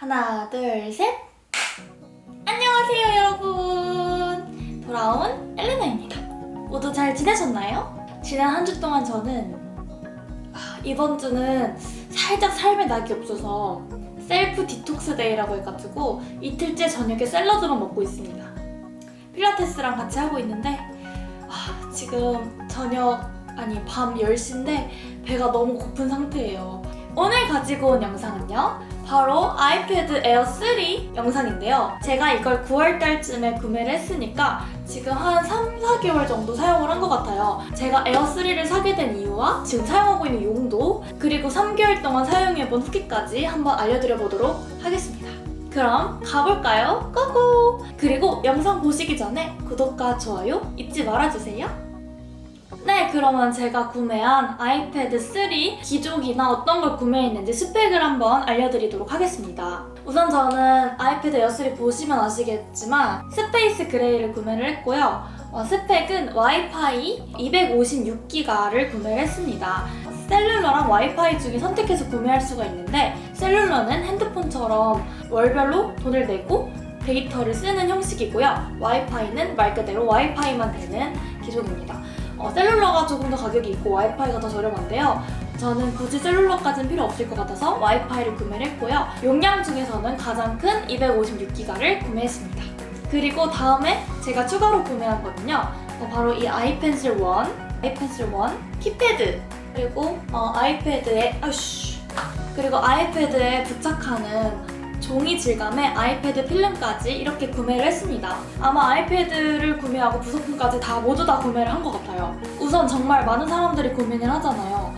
하나, 둘, 셋! 안녕하세요, 여러분! 돌아온 엘레나입니다. 모두 잘 지내셨나요? 지난 한 주 동안 저는 이번 주는 살짝 삶에 낙이 없어서 셀프 디톡스 데이라고 해가지고 이틀째 저녁에 샐러드만 먹고 있습니다. 필라테스랑 같이 하고 있는데 지금 밤 10시인데 배가 너무 고픈 상태예요. 오늘 가지고 온 영상은요, 바로 아이패드 에어 3 영상인데요. 제가 이걸 9월달쯤에 구매를 했으니까 지금 한 3, 4개월 정도 사용을 한 것 같아요. 제가 에어 3를 사게 된 이유와 지금 사용하고 있는 용도, 그리고 3개월 동안 사용해본 후기까지 한번 알려드려보도록 하겠습니다. 그럼 가볼까요? 고고! 그리고 영상 보시기 전에 구독과 좋아요 잊지 말아주세요. 네, 그러면 제가 구매한 아이패드 3 기종이나 어떤 걸 구매했는지 스펙을 한번 알려드리도록 하겠습니다. 우선 저는 아이패드 에어 3 보시면 아시겠지만 스페이스 그레이를 구매를 했고요. 스펙은 와이파이 256기가를 구매를 했습니다. 셀룰러랑 와이파이 중에 선택해서 구매할 수가 있는데, 셀룰러는 핸드폰처럼 월별로 돈을 내고 데이터를 쓰는 형식이고요. 와이파이는 말 그대로 와이파이만 되는 기종입니다. 셀룰러가 조금 더 가격이 있고 와이파이가 더 저렴한데요. 저는 굳이 셀룰러까지는 필요 없을 것 같아서 와이파이를 구매를 했고요. 용량 중에서는 가장 큰 256기가를 구매했습니다. 그리고 다음에 제가 추가로 구매한 거는요, 바로 이 아이펜슬 1 키패드, 그리고 아이패드에 부착하는 종이 질감의 아이패드 필름까지 이렇게 구매를 했습니다. 아마 아이패드를 구매하고 부속품까지 모두 다 구매를 한 것 같아요. 우선 정말 많은 사람들이 고민을 하잖아요.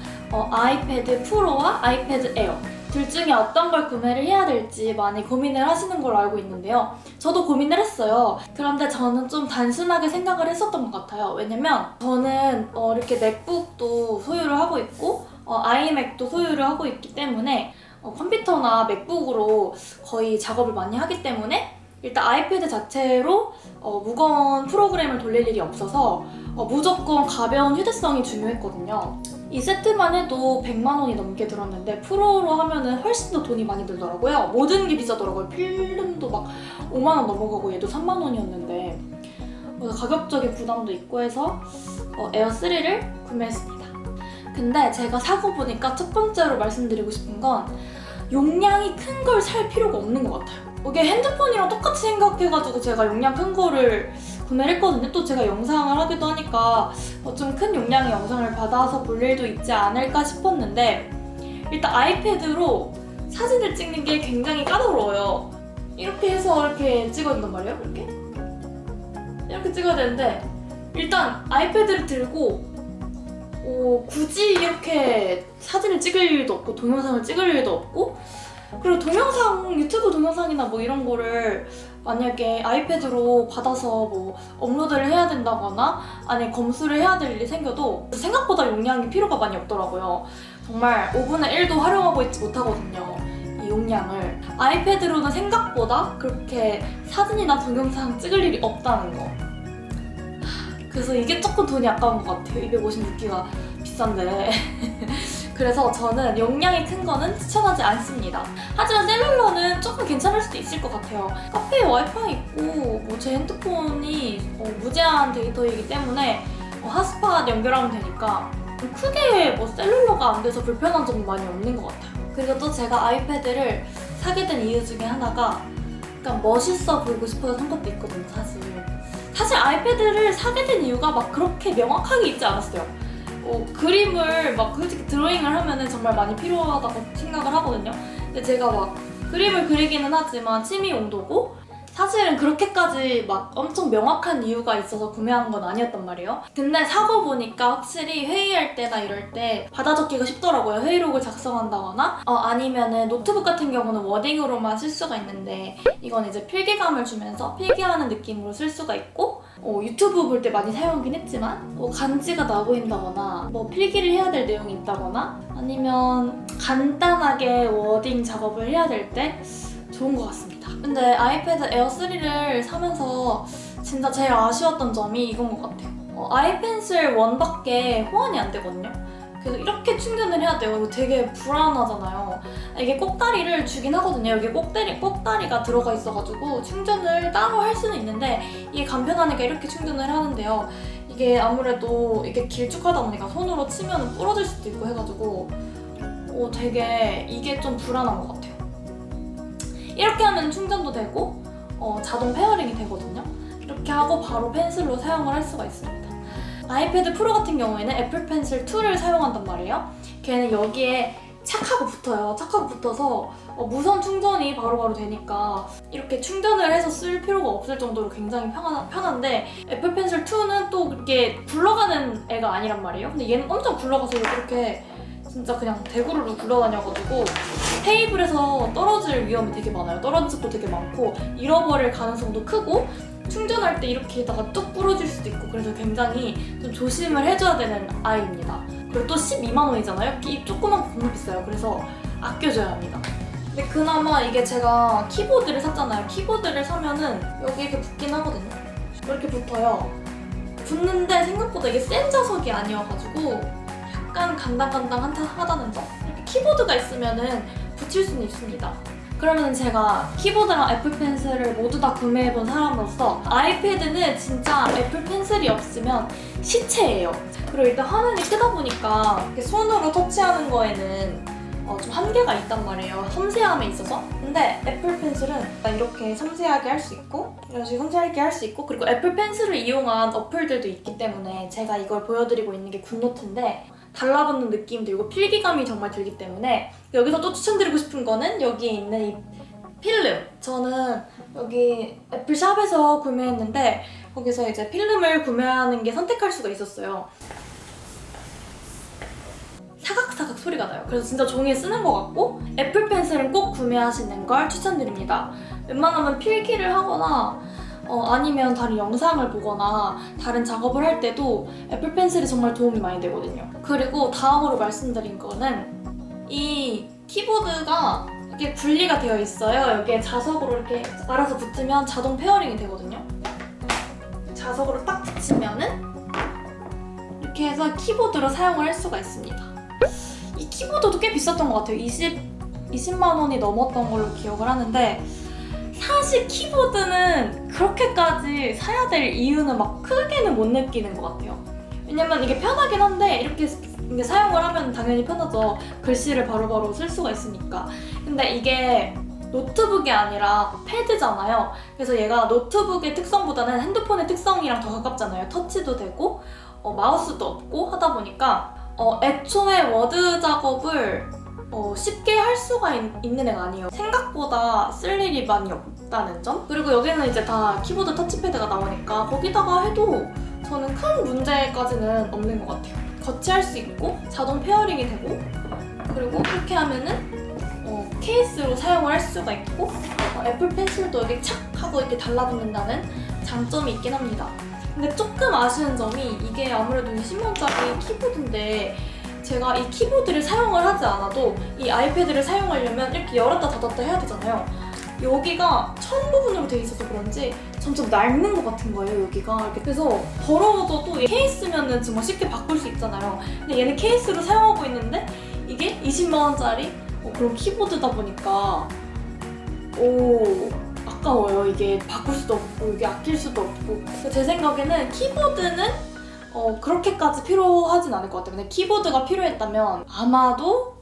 아이패드 프로와 아이패드 에어 둘 중에 어떤 걸 구매를 해야 될지 많이 고민을 하시는 걸로 알고 있는데요. 저도 고민을 했어요. 그런데 저는 좀 단순하게 생각을 했었던 것 같아요. 왜냐면 저는 이렇게 맥북도 소유를 하고 있고 아이맥도 소유를 하고 있기 때문에 컴퓨터나 맥북으로 거의 작업을 많이 하기 때문에 일단 아이패드 자체로 무거운 프로그램을 돌릴 일이 없어서 무조건 가벼운 휴대성이 중요했거든요. 이 세트만 해도 100만 원이 넘게 들었는데 프로로 하면은 훨씬 더 돈이 많이 들더라고요. 모든 게 비싸더라고요. 필름도 막 5만 원 넘어가고 얘도 3만 원이었는데 가격적인 부담도 있고 해서 에어 3를 구매했습니다. 근데 제가 사고 보니까 첫 번째로 말씀드리고 싶은 건 용량이 큰 걸 살 필요가 없는 것 같아요. 이게 핸드폰이랑 똑같이 생각해가지고 제가 용량 큰 거를 구매를 했거든요. 또 제가 영상을 하기도 하니까 좀 큰 용량의 영상을 받아서 볼 일도 있지 않을까 싶었는데, 일단 아이패드로 사진을 찍는 게 굉장히 까다로워요. 이렇게 해서 이렇게 찍어야 된단 말이에요. 이렇게 찍어야 되는데, 일단 아이패드를 들고 굳이 이렇게 사진을 찍을 일도 없고 동영상을 찍을 일도 없고, 그리고 유튜브 동영상이나 이런 거를 만약에 아이패드로 받아서 업로드를 해야 된다거나 아니 검수를 해야 될 일이 생겨도 생각보다 용량이 필요가 많이 없더라고요. 정말 5분의 1도 활용하고 있지 못하거든요, 이 용량을. 아이패드로는 생각보다 그렇게 사진이나 동영상 찍을 일이 없다는 거. 그래서 이게 조금 돈이 아까운 것 같아요. 256기가 비싼데. 그래서 저는 용량이 큰 거는 추천하지 않습니다. 하지만 셀룰러는 조금 괜찮을 수도 있을 것 같아요. 카페에 와이파이 있고 제 핸드폰이 무제한 데이터이기 때문에 핫스팟 연결하면 되니까 크게 셀룰러가 안 돼서 불편한 점은 많이 없는 것 같아요. 그리고 또 제가 아이패드를 사게 된 이유 중에 하나가 약간 멋있어 보이고 싶어서 산 것도 있거든요, 사실 아이패드를 사게 된 이유가 그렇게 명확하게 있지 않았어요. 그림을 솔직히 드로잉을 하면은 정말 많이 필요하다고 생각을 하거든요. 근데 제가 그림을 그리기는 하지만 취미 용도고 사실은 그렇게까지 엄청 명확한 이유가 있어서 구매한 건 아니었단 말이에요. 근데 사고 보니까 확실히 회의할 때나 이럴 때 받아 적기가 쉽더라고요. 회의록을 작성한다거나 아니면은 노트북 같은 경우는 워딩으로만 쓸 수가 있는데 이건 이제 필기감을 주면서 필기하는 느낌으로 쓸 수가 있고, 유튜브 볼 때 많이 사용하긴 했지만 간지가 나 보인다거나 필기를 해야 될 내용이 있다거나 아니면 간단하게 워딩 작업을 해야 될 때 좋은 것 같습니다. 근데 아이패드 에어 3를 사면서 진짜 제일 아쉬웠던 점이 이건 것 같아요. 아이펜슬 1밖에 호환이 안 되거든요. 그래서 이렇게 충전을 해야 돼요. 이거 되게 불안하잖아요. 이게 꼭다리를 주긴 하거든요. 여기 꼭다리가 들어가 있어가지고 충전을 따로 할 수는 있는데 이게 간편하니까 이렇게 충전을 하는데요. 이게 아무래도 이게 길쭉하다 보니까 손으로 치면 부러질 수도 있고 해가지고 되게 이게 좀 불안한 것 같아요. 이렇게 하면 충전도 되고 자동 페어링이 되거든요. 이렇게 하고 바로 펜슬로 사용을 할 수가 있습니다. 아이패드 프로 같은 경우에는 애플 펜슬 2를 사용한단 말이에요. 걔는 여기에 착하고 붙어요. 착하고 붙어서 무선 충전이 바로바로 되니까 이렇게 충전을 해서 쓸 필요가 없을 정도로 굉장히 편한데 애플 펜슬 2는 또 이렇게 굴러가는 애가 아니란 말이에요. 근데 얘는 엄청 굴러가서 이렇게 진짜 그냥 대구르르 굴러다녀가지고 테이블에서 떨어질 위험이 되게 많아요. 떨어진 적도 되게 많고 잃어버릴 가능성도 크고 충전할 때 이렇게다가 뚝 부러질 수도 있고 그래서 굉장히 좀 조심을 해줘야 되는 아이입니다. 그리고 또 12만 원이잖아요. 이 조그만 거 너무 비싸요. 그래서 아껴줘야 합니다. 근데 그나마 이게 제가 키보드를 샀잖아요. 키보드를 사면은 여기 이렇게 붙긴 하거든요. 이렇게 붙어요. 붙는데 생각보다 이게 센 자석이 아니어가지고 약간 간당간당하다는 점. 이렇게 키보드가 있으면은 붙일 수는 있습니다. 그러면 제가 키보드랑 애플 펜슬을 모두 다 구매해본 사람으로서 아이패드는 진짜 애플 펜슬이 없으면 시체예요. 그리고 일단 화면이 크다 보니까 이렇게 손으로 터치하는 거에는 좀 한계가 있단 말이에요. 섬세함에 있어서. 근데 애플 펜슬은 이렇게 섬세하게 할 수 있고 이런 식으로 섬세하게 할 수 있고 그리고 애플 펜슬을 이용한 어플들도 있기 때문에 제가 이걸 보여드리고 있는 게 굿노트인데 달라붙는 느낌 들고 필기감이 정말 들기 때문에 여기서 또 추천드리고 싶은 거는 여기에 있는 이 필름. 저는 여기 애플샵에서 구매했는데 거기서 이제 필름을 구매하는 게 선택할 수가 있었어요. 사각사각 소리가 나요. 그래서 진짜 종이에 쓰는 것 같고 애플 펜슬은 꼭 구매하시는 걸 추천드립니다. 웬만하면 필기를 하거나 아니면 다른 영상을 보거나 다른 작업을 할 때도 애플 펜슬이 정말 도움이 많이 되거든요. 그리고 다음으로 말씀드린 거는 이 키보드가 이렇게 분리가 되어 있어요. 여기에 자석으로 이렇게 알아서 붙으면 자동 페어링이 되거든요. 자석으로 딱 붙이면은 이렇게 해서 키보드로 사용을 할 수가 있습니다. 이 키보드도 꽤 비쌌던 것 같아요. 20만 원이 넘었던 걸로 기억을 하는데 사실 키보드는 그렇게까지 사야 될 이유는 막 크게는 못 느끼는 것 같아요. 왜냐면 이게 편하긴 한데 이렇게 사용을 하면 당연히 편하죠. 글씨를 바로바로 쓸 수가 있으니까. 근데 이게 노트북이 아니라 패드잖아요. 그래서 얘가 노트북의 특성보다는 핸드폰의 특성이랑 더 가깝잖아요. 터치도 되고 마우스도 없고 하다 보니까 애초에 워드 작업을 쉽게 할 수가 있는 애가 아니에요. 생각보다 쓸 일이 많이 없다는 점? 그리고 여기는 이제 다 키보드 터치패드가 나오니까 거기다가 해도 저는 큰 문제까지는 없는 것 같아요. 거치할 수 있고 자동 페어링이 되고 그리고 이렇게 하면은 케이스로 사용을 할 수가 있고 애플 펜슬도 여기 착 하고 이렇게 달라붙는다는 장점이 있긴 합니다. 근데 조금 아쉬운 점이 이게 아무래도 20만원짜리 키보드인데 제가 이 키보드를 사용을 하지 않아도 이 아이패드를 사용하려면 이렇게 열었다 닫았다 해야 되잖아요. 여기가 천 부분으로 돼 있어서 그런지 점점 낡는 것 같은 거예요, 여기가. 이렇게. 그래서 더러워져도 케이스면은 정말 쉽게 바꿀 수 있잖아요. 근데 얘는 케이스로 사용하고 있는데 이게 20만원짜리 그런 키보드다 보니까 아까워요. 이게 바꿀 수도 없고 이게 아낄 수도 없고. 제 생각에는 키보드는 그렇게까지 필요하진 않을 것 같아요. 근데 키보드가 필요했다면 아마도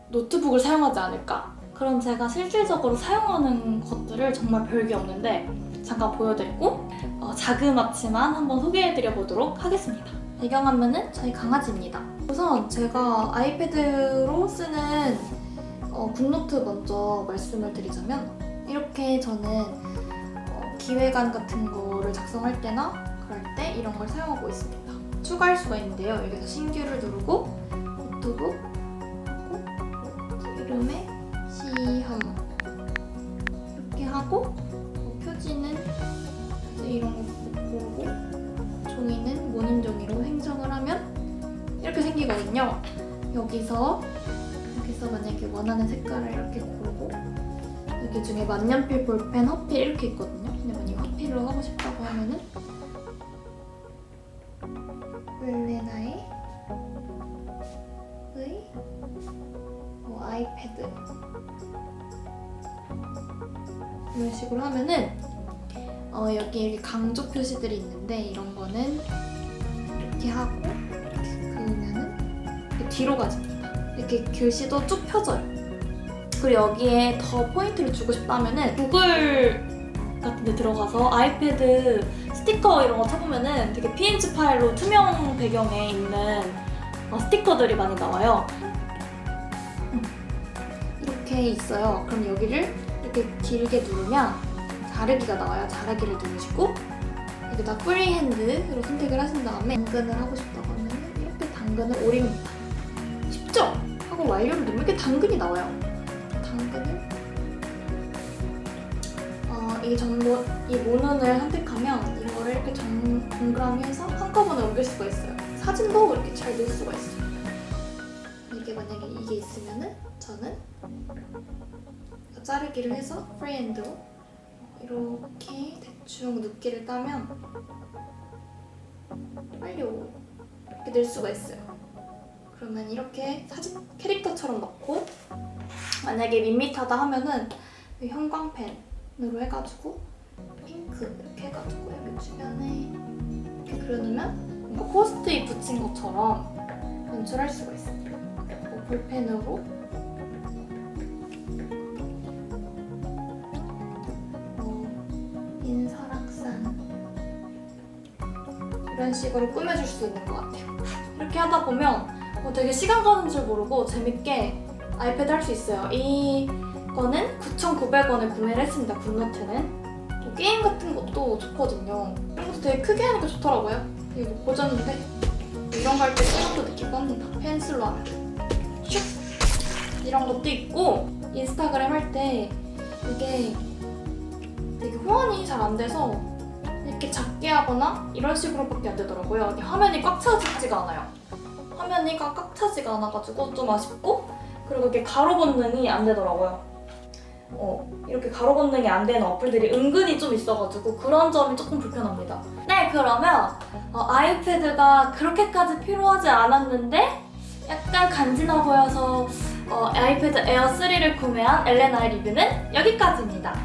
노트북을 사용하지 않을까? 그럼 제가 실질적으로 사용하는 것들을 정말 별게 없는데 잠깐 보여드리고 자그맣지만 한번 소개해드려 보도록 하겠습니다. 배경화면은 저희 강아지입니다. 우선 제가 아이패드로 쓰는 굿노트 먼저 말씀을 드리자면 이렇게 저는 기획안 같은 거를 작성할 때나 그럴 때 이런 걸 사용하고 있습니다. 추가할 수가 있는데요. 여기서 신규를 누르고 노트북 하고 이름에 시험 이렇게 하고 표지는 이런 거 고르고 종이는 모닝 종이로 행정을 하면 이렇게 생기거든요. 여기서 만약에 원하는 색깔을 이렇게 고르고 여기 중에 만년필, 볼펜, 화필 이렇게 있거든요. 근데 만약에 화필로 하고 싶다고 하면은 웰레나의 아이패드 이런 식으로 하면은 여기 이렇게 강조 표시들이 있는데 이런 거는 이렇게 하고 이렇게 그으면은 이렇게 뒤로 가집니다. 이렇게 글씨도 쭉 펴져요. 그리고 여기에 더 포인트를 주고 싶다면은 구글 같은 데 들어가서 아이패드 스티커 이런 거 쳐보면은 되게 PNG 파일로 투명 배경에 있는 스티커들이 많이 나와요. 이렇게 있어요. 그럼 여기를 이렇게 길게 누르면 자르기가 나와요. 자르기를 누르시고 여기다 프리핸드로 선택을 하신 다음에 당근을 하고 싶다고 하면 이렇게 당근을 오립니다. 쉽죠? 하고 완료를 누르면 이렇게 당근이 나와요. 당근을 이 모눈을 선택하면 이거를 이렇게 동그라미 해서 한꺼번에 옮길 수가 있어요. 사진도 이렇게 잘 넣을 수가 있어요. 이게 만약에 이게 있으면은 저는 자르기를 해서 프리핸드로 이렇게 대충 눕기를 따면 완료! 이렇게 낼 수가 있어요. 그러면 이렇게 사진 캐릭터처럼 넣고 만약에 밋밋하다 하면은 형광펜으로 해가지고 핑크 이렇게 해가지고 여기 주변에 이렇게 그려놓으면 뭔가 포스트잇 붙인 것처럼 연출할 수가 있어요. 그리고 볼펜으로 인설악산 이런 식으로 꾸며줄 수 있는 것 같아요. 이렇게 하다 보면 되게 시간 가는 줄 모르고 재밌게 아이패드 할 수 있어요. 이거는 9,900원에 구매를 했습니다. 굿노트는. 게임 같은 것도 좋거든요. 이런 것도 되게 크게 하니까 좋더라고요. 이거 못 보셨는데 이런 거 할 때 시간도 느끼고 합니다. 펜슬로 하면 슉! 이런 것도 있고 인스타그램 할 때 이게 되게 호환이 잘 안 돼서 이렇게 작게 하거나 이런 식으로밖에 안 되더라고요. 이게 화면이 꽉 차지지가 않아요. 화면이 꽉 차지가 않아가지고 좀 아쉽고 그리고 이게 가로 건능이 안 되더라고요. 이렇게 가로 건능이 안 되는 어플들이 은근히 좀 있어가지고 그런 점이 조금 불편합니다. 네, 그러면 아이패드가 그렇게까지 필요하지 않았는데 약간 간지나 보여서 아이패드 에어 3를 구매한 엘레나의 리뷰는 여기까지입니다.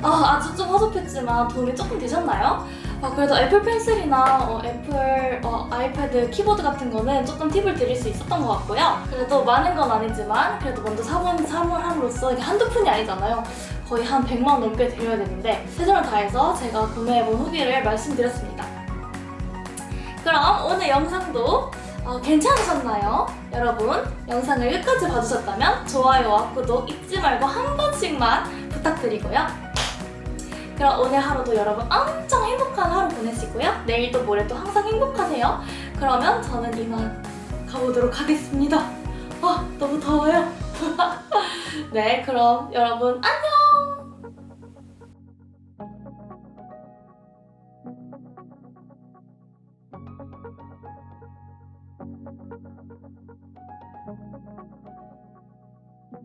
아주 좀 허접했지만 도움이 조금 되셨나요? 그래도 애플 펜슬이나 애플 아이패드 키보드 같은 거는 조금 팁을 드릴 수 있었던 것 같고요. 그래도 많은 건 아니지만 그래도 먼저 사본 사물함으로써 이게 한두 푼이 아니잖아요. 거의 한 100만 원 넘게 드려야 되는데 최선을 다해서 제가 구매해본 후기를 말씀드렸습니다. 그럼 오늘 영상도 괜찮으셨나요? 여러분 영상을 끝까지 봐주셨다면 좋아요와 구독 잊지 말고 한 번씩만 부탁드리고요. 그럼 오늘 하루도 여러분 엄청 행복한 하루 보내시고요. 내일도 모레도 항상 행복하세요. 그러면 저는 이만 가보도록 하겠습니다. 너무 더워요. 네, 그럼 여러분 안녕!